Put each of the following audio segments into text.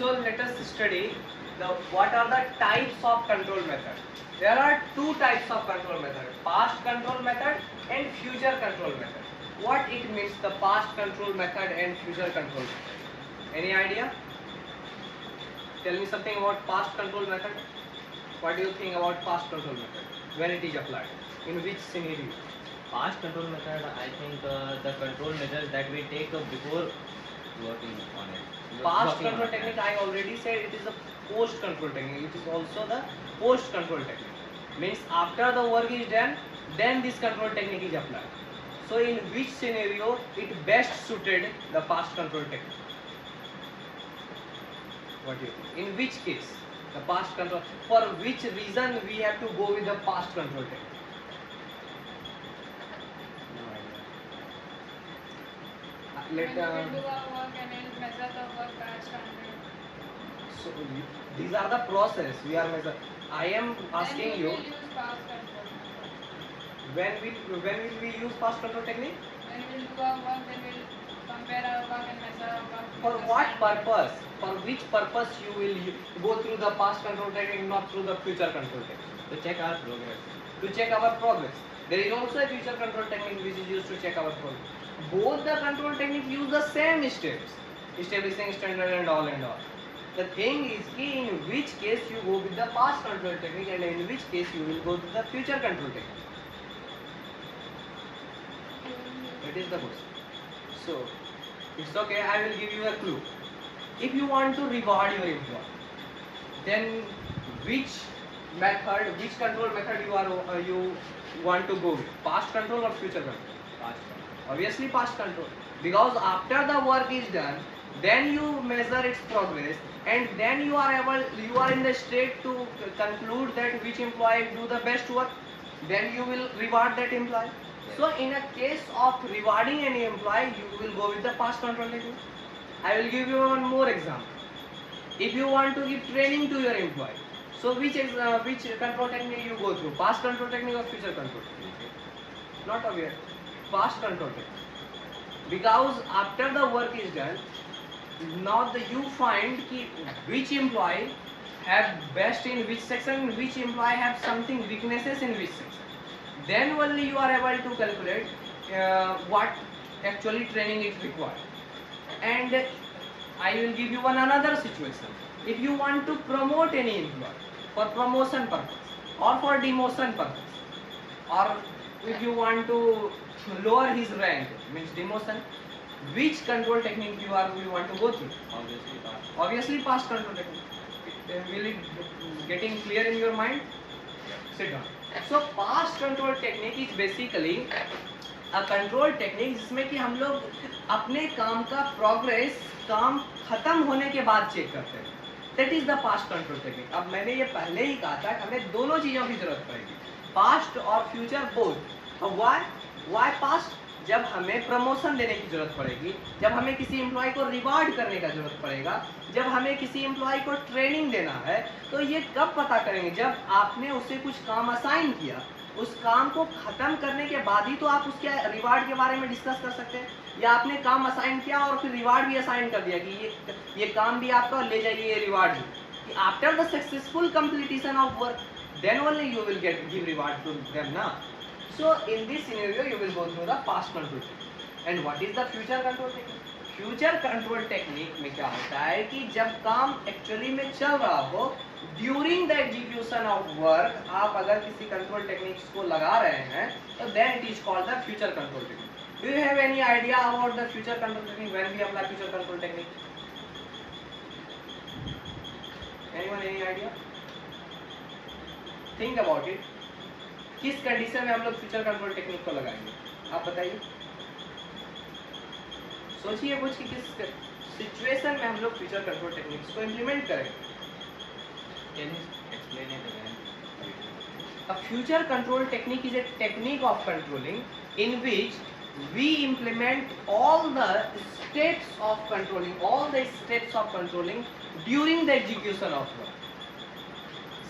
So let us study what are the types of control method. There are two types of control method: past control method and future control method. What it means, the past control method and future control method? Any idea? Tell me something about past control method. What do you think about past control method? When it is applied? In which scenario? Past control method, I think the control measures that we take before working on it. Past control technique, I already said it is a post control technique. It is also the post control technique. Means after the work is done, then this control technique is applied. So in which scenario it best suited the past control technique? What do you think? In which case the past control, for which reason we have to go with the past control technique? When you will do our work and then measure the work as standard. So these are the process we are measure. I am asking you, Then we will use past control. when will we use past control technique? When we will do our work, then we will compare our work and measure our work. For with the what standard. purpose? For which purpose you will go through the past control technique, not through the future control technique? To check our progress. To check our progress. There is also a future control technique which is used to check our progress. Both the control technique use the same steps, establishing standard and all and all. The thing is in which case you go with the past control technique and in which case you will go with the future control technique. That is the question. So it's okay, I will give you a clue. If you want to reward your employee, then which method, which control method you want to go with? Past control or future control? Past Obviously past control, because after the work is done, then you measure its progress, and then you are in the state to conclude that which employee do the best work, then you will reward that employee. So in a case of rewarding any employee, you will go with the past control technique. I will give you one more example. If you want to give training to your employee, so which control technique you go through? Past control technique or future control technique? Not aware. Past control technique. Because after the work is done, now you find ki which employee have best in which section, which employee have something weaknesses in which section. Then only you are able to calculate what actually training is required. And I will give you another situation. If you want to promote any employee for promotion purpose or for demotion purpose, or if you want to lower his rank, means demotion, which control technique you want to go through? Obviously past. Obviously past control technique. Will it getting clear in your mind? Sit down. So past control technique is basically a control technique जिसमें कि हम लोग अपने काम का progress काम खत्म होने के बाद चेक करते हैं. That is the past control technique. अब मैंने ये पहले ही कहा था कि हमें दोनों चीजों की जरूरत पड़ेगी, पास्ट और फ्यूचर बोथ. Why past? जब हमें प्रमोशन देने की जरूरत पड़ेगी, जब हमें किसी एम्प्लॉय को रिवार्ड करने का जरूरत पड़ेगा, जब हमें किसी एम्प्लॉय को ट्रेनिंग देना है, तो ये कब पता करेंगे? जब आपने उसे कुछ काम असाइन किया, उस काम को खत्म करने के बाद ही तो आप उसके रिवार्ड के बारे में डिस्कस कर सकते हैं. या आपने काम असाइन किया और फिर रिवार्ड भी असाइन कर दिया कि ये काम भी आपका, ले जाइए ये रिवार्ड भी. After the successful completion of work, then only you will give reward to them now. So in this scenario you will go through the past control technique. And what is the future control technique? Future control technique में क्या होता है कि जब काम actually में चल रहा हो, during the execution of work आप अगर किसी कंट्रोल टेक्निक्स को लगा रहे हैं, तो then it is called the future control technique. Do you have any idea about the future control technique when we apply future control technique? Anyone any idea? Think about it. किस condition में हम लोग future control technique को लगाएंगे, आप बताइए. सोचिए कुछ कि किस सिचुएशन में हम लोग फ्यूचर कंट्रोल टेक्निक्स को इम्प्लीमेंट करेंगे. Can you explain it again? A future control technique is a technique of controlling in which we implement all the steps of controlling during the execution of work.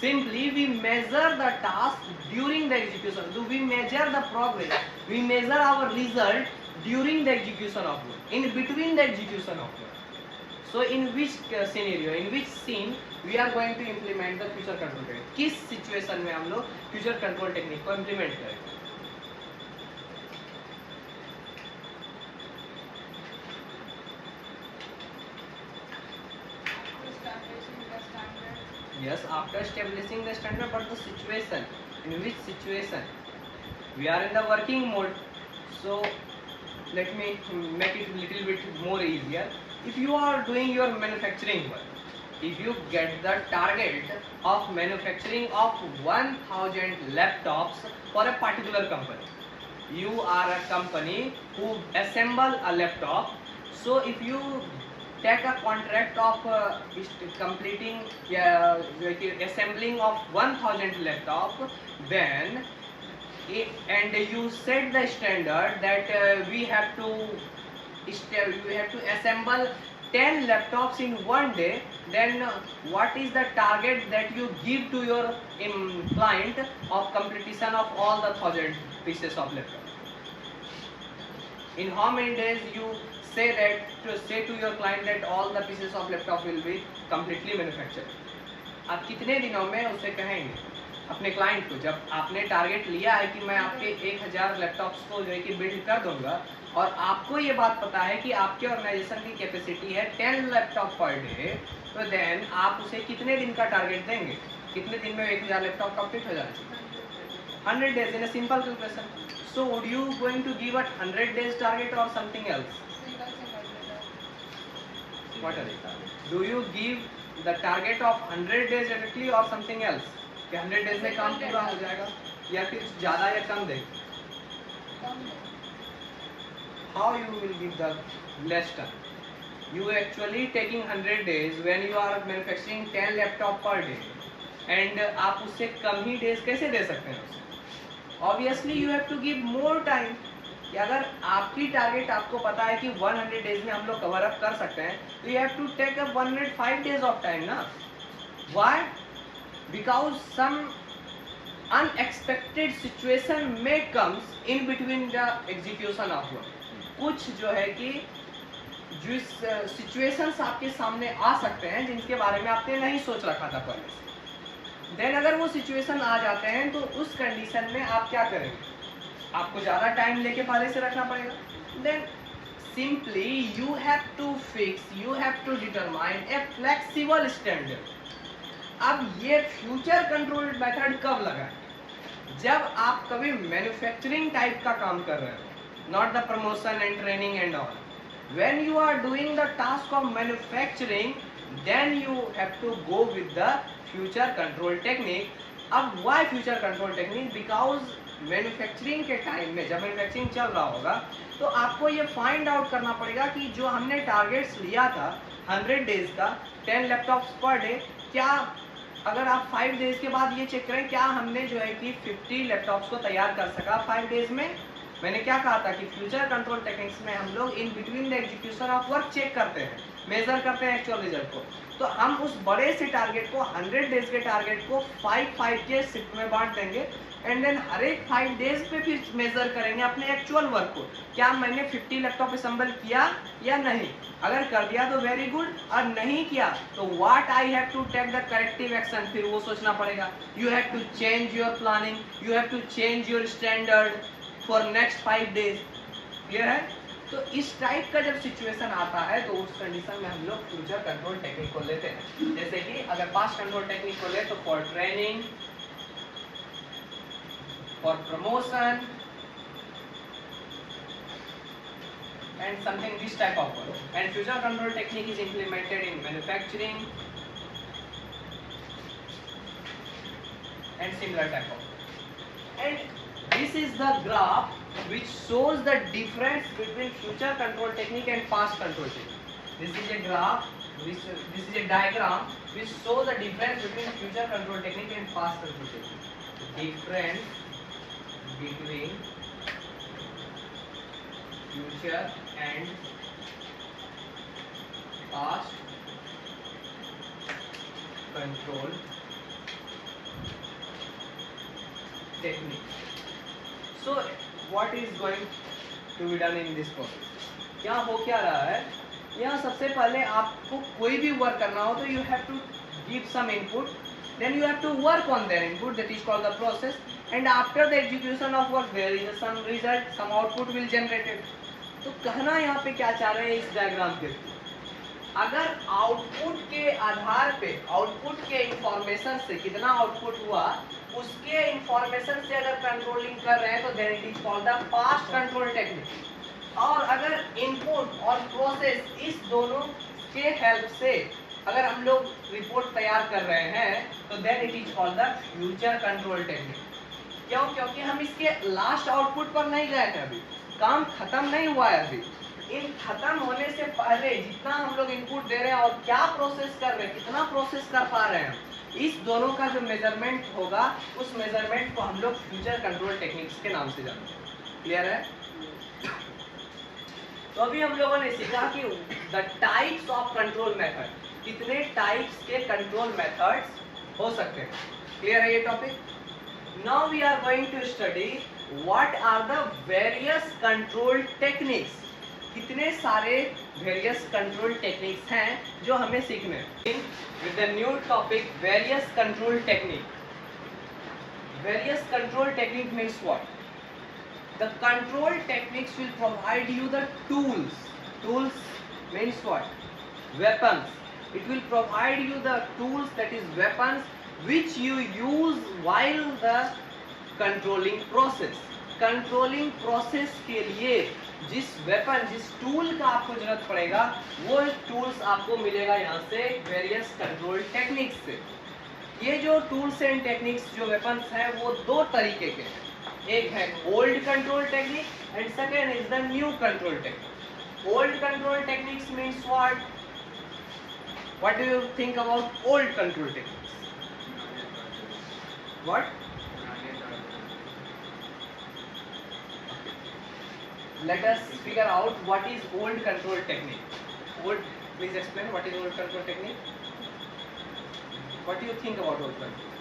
Simply we measure the task during the execution. We measure the progress. We measure our result during the execution of work. In between the execution of work. So in which scenario, in which scene we are going to implement the future control technique? किस situation में हम लोग future control technique को implement करेंगे? establishing the standard. Yes, after establishing the standard, but the situation, in which situation? We are in the working mode, so let me make it a little bit more easier. If you are doing your manufacturing work, if you get the target of manufacturing of 1000 laptops for a particular company, you are a company who assemble a laptop, so if you take a contract of completing assembling of 1000 laptop, then and you set the standard that we have to assemble 10 laptops in one day, then what is the target that you give to your client of completion of all the 1000 pieces of laptop? In how many days you say to your client that all the pieces of laptop will be completely manufactured? आप कितने दिनों में उसे कहेंगे अपने client को, जब आपने टारगेट लिया है कि मैं आपके 1000 लैपटॉप्स को जो है कि बिल्ड कर दूंगा, और आपको ये बात पता है कि आपके ऑर्गेनाइजेशन की कैपेसिटी है 10 लैपटॉप पर डे, तो देन आप उसे कितने दिन का टारगेट देंगे? कितने दिन में 1000 लैपटॉप कंप्लीट हो जाना चाहिए? 100 days in a simple calculation. So would you going to give a 100 days target or something else? What else? Do you give the target of 100 days directly or something else? कि 100 days में काम पूरा हो जाएगा या फिर ज़्यादा या कम देंगे? How you will give the less time? You actually taking 100 days when you are manufacturing 10 laptop per day, and आप उससे कम ही days कैसे दे सकते हैं उसे? Obviously you have to give more time. कि अगर आपकी टारगेट आपको पता है कि 100 डेज में हम लोग कवर अप कर सकते हैं, तो you have to take up 105 days of time ना. Why? Because some unexpected situation में comes in between the execution of work. कुछ जो है कि जिस सिचुएशंस आपके सामने आ सकते हैं जिनके बारे में आपने नहीं सोच रखा था पहले से, देन अगर वो सिचुएशन आ जाते हैं तो उस कंडीशन में आप क्या करेंगे? आपको ज़्यादा टाइम लेके पहले से रखना पड़ेगा. Then simply you have to fix, you have to determine a flexible standard. अब ये फ्यूचर कंट्रोल मेथड कब लगा? जब आप कभी मैन्युफैक्चरिंग टाइप का काम कर रहे हो, not the promotion and training and all. When you are doing the task of manufacturing, then you have to go with the future control technique. अब why future control technique? Because manufacturing के time में जब manufacturing चल रहा होगा तो आपको ये फाइंड आउट करना पड़ेगा कि जो हमने टारगेट्स लिया था 100 डेज का 10 लैपटॉप्स पर डे, क्या अगर आप 5 डेज के बाद ये चेक करें क्या हमने जो है कि 50 लैपटॉप्स को तैयार कर सका 5 डेज में. मैंने क्या कहा था कि फ्यूचर कंट्रोल टेक्निक्स में हम लोग in between the execution of work check करते हैं, मेजर करते हैं एक्चुअल रिजल्ट को. तो हम उस बड़े से टारगेट को 100 डेज के टारगेट को 5 के शिफ्ट में बांट देंगे, एंड देन हर एक 5 डेज पे फिर मेजर करेंगे अपने एक्चुअल वर्क को, क्या मैंने 50 लैपटॉप असेंबल किया या नहीं. अगर कर दिया तो वेरी गुड, और नहीं किया तो what I have to take the corrective action. फिर वो सोचना पड़ेगा. You have to change your planning, you have to change your standard for next 5 days. Clear है? तो इस टाइप का जब सिचुएशन आता है तो उस कंडीशन में हम लोग फ्यूचर कंट्रोल टेक्निक को लेते हैं. जैसे कि अगर पास्ट कंट्रोल टेक्निक को ले तो for training, for promotion and something this type of work, and future control technique is implemented in manufacturing and similar type of work. And this is the graph which shows the difference between future control technique and past control technique. This is a graph, this is a diagram which shows the difference between future control technique and past control technique. Difference between future and past control technique. So what is going to be done in this process? क्या हो क्या रहा है यहाँ सबसे पहले आपको कोई भी वर्क करना हो तो you have to give some input, then you have to work on their input, that is called the process, and after the execution of work there is some result, some output will generated. तो कहना यहाँ पे क्या चाह रहे हैं इस diagram के, अगर आउटपुट के आधार पे, आउटपुट के इंफॉर्मेशन से कितना आउटपुट हुआ उसके इंफॉर्मेशन से अगर कंट्रोलिंग कर रहे हैं तो then it is called the past control technique. और अगर इनपुट और प्रोसेस इस दोनों के हेल्प से अगर हम लोग रिपोर्ट तैयार कर रहे हैं तो then it is called the future control technique. क्यों? क्योंकि हम इसके लास्ट आउटपुट पर नहीं गए हैं, अभी काम खत्म नहीं हुआ है। अभी इन खत्म होने से पहले जितना हम लोग इनपुट दे रहे हैं और क्या प्रोसेस कर रहे हैं, कितना प्रोसेस कर पा रहे हैं, इस दोनों का जो मेजरमेंट होगा उस मेजरमेंट को हम लोग फ्यूचर कंट्रोल टेक्निक्स के नाम से जानते हैं। क्लियर है? तो अभी हम लोगों ने सीखा कि the types of control method, कितने टाइप्स के कंट्रोल मेथड्स हो सकते हैं। क्लियर है ये topic? Now we are going to study what are the various control techniques. कितने सारे वेरियस कंट्रोल टेक्निक्स हैं जो हमें सीखने हैं। With the new topic various control technique. Various control technique means what? The control techniques will provide you the tools. Tools means what? Weapons. It will provide you the tools, that is weapons, which you use while the controlling process. Controlling process के लिए जिस weapon, जिस tool का आपको जरूरत पड़ेगा वो tools आपको मिलेगा यहाँ से various control techniques से। ये जो tools and techniques, जो weapons हैं वो दो तरीके के हैं। एक है old control technique and second is the new control technique. Old control techniques means what? What do you think about old control techniques? What? Let us figure out what is old control technique. Old, please explain what is old control technique. What do you think about old control?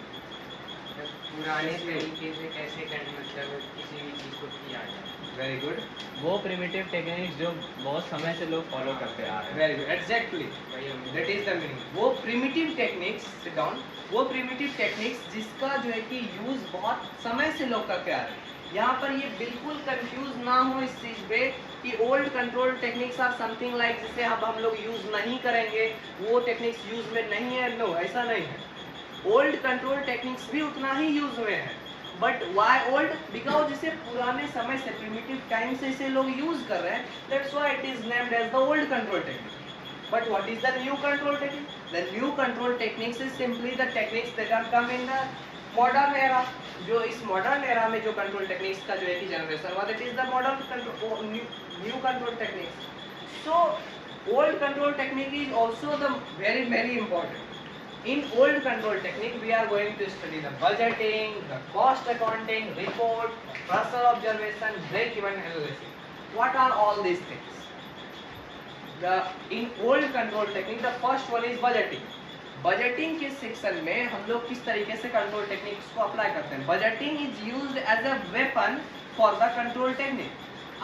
पुराने तरीके से कैसे करना, मतलब किसी भी चीज़ को किया जाए। Very good. वो प्रिमिटिव टेक्निक्स जो बहुत समय से लोग फॉलो करते आ रहे हैं। Very good, exactly, that is the meaning. वो प्रिमिटिव टेक्निक्स, सिट डाउन, वो प्रिमिटिव टेक्निक्स जिसका जो है कि यूज बहुत समय से लोग करके आ रहे हैं। यहाँ पर ये बिल्कुल कंफ्यूज ना हो इस चीज पे कि old control techniques are something like जिसे अब हम लोग यूज नहीं करेंगे, वो टेक्निक्स यूज में नहीं है। नो, ऐसा नहीं है। ओल्ड कंट्रोल टेक्निक्स भी उतना ही यूज में है, बट वाई ओल्ड? बिकॉज इसे पुराने समय से, प्रिमिटिव टाइम से इसे लोग यूज कर रहे हैं, that's why it is named as the old control technique. But what is the new control technique? The new control techniques is simply the techniques that are come in the modern era. जो इस modern era में जो control techniques का जो एक ही generation हुआ, that is the modern control, new control techniques. So old control technique is also the very very important. In old control technique, we are going to study the budgeting, the cost accounting, report, personal observation, break-even analysis. What are all these things? In old control technique, the first one is budgeting. Budgeting के section में हम लोग किस तरीके से control techniques को apply करते हैं? Budgeting is used as a weapon for the control technique.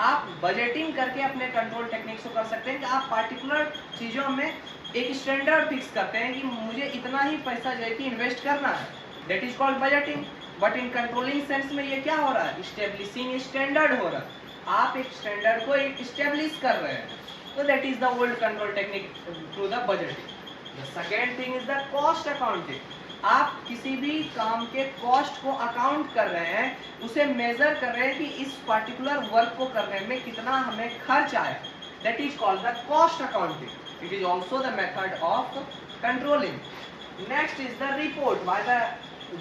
आप बजटिंग करके अपने कंट्रोल टेक्निक्स को कर सकते हैं कि आप पार्टिकुलर चीज़ों में एक स्टैंडर्ड फिक्स करते हैं कि मुझे इतना ही पैसा जो है कि इन्वेस्ट करना है, that is called budgeting. But in controlling sense में ये क्या हो रहा है? इस्टेब्लिशिंग स्टैंडर्ड हो रहा है। आप एक स्टैंडर्ड को इस्टेब्लिश कर रहे हैं, तो that is the old control technique through the budgeting. The second thing is the cost accounting. आप किसी भी काम के कॉस्ट को अकाउंट कर रहे हैं, उसे मेजर कर रहे हैं कि इस पर्टिकुलर वर्क को करने में कितना हमें खर्च आया, that is called the cost accounting. It is also the method of controlling. Next is the report. By the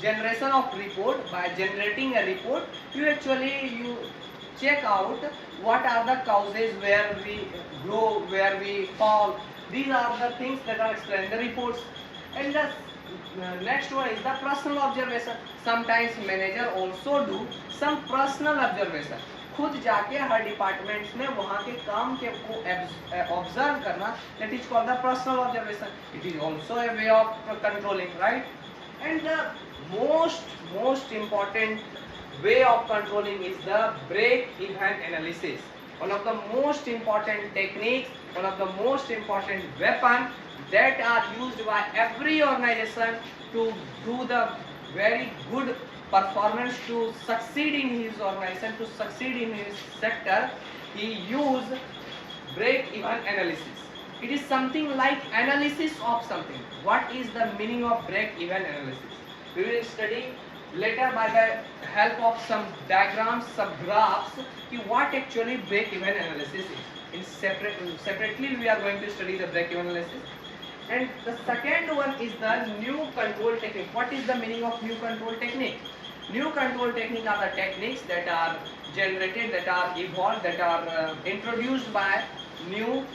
generation of report, by generating a report, you check out what are the causes where we grow, where we fall. These are the things that are explained in the reports. And the next one is the personal observation. Sometimes manager also do some personal observation. खुद जाके हर departments में वहाँ के काम के को observe करना, that is called the personal observation. It is also a way of controlling, right? And the most important way of controlling is the break even analysis. one of the most important techniques, one of the most important weapon that are used by every organization to do the very good performance, to succeed in his organization, to succeed in his sector. He use break-even analysis. It is something like analysis of something. What is the meaning of break-even analysis? We will study later by the help of some diagrams, some graphs, ki what actually break-even analysis is. Separately we are going to study the break-even analysis. And the second one is the new control technique. What is the meaning of new control technique? New control technique are the techniques that are generated, that are evolved, that are introduced by new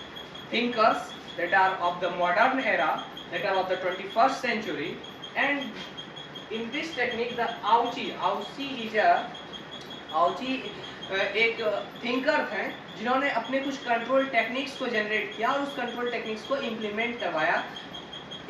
thinkers that are of the modern era, that are of the 21st century. And in this technique, the Auchi is a Auchi एक thinker थे जिन्होंने अपने कुछ control techniques को generate किया और उस control techniques को इम्प्लीमेंट करवाया,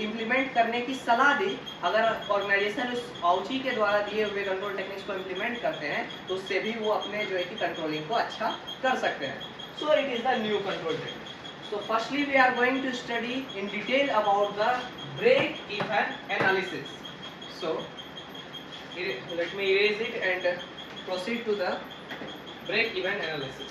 इम्प्लीमेंट करने की सलाह दी. अगर ऑर्गेनाइजेशन उस आउची के द्वारा दिए हुए कंट्रोल टेक्निक्स को इम्प्लीमेंट करते हैं तो उससे भी वो अपने जो है कि कंट्रोलिंग को अच्छा कर सकते हैं. So it is the new control technique. So firstly we are going to study in detail about the break-even analysis. So let me erase it and proceed to the break-even analysis.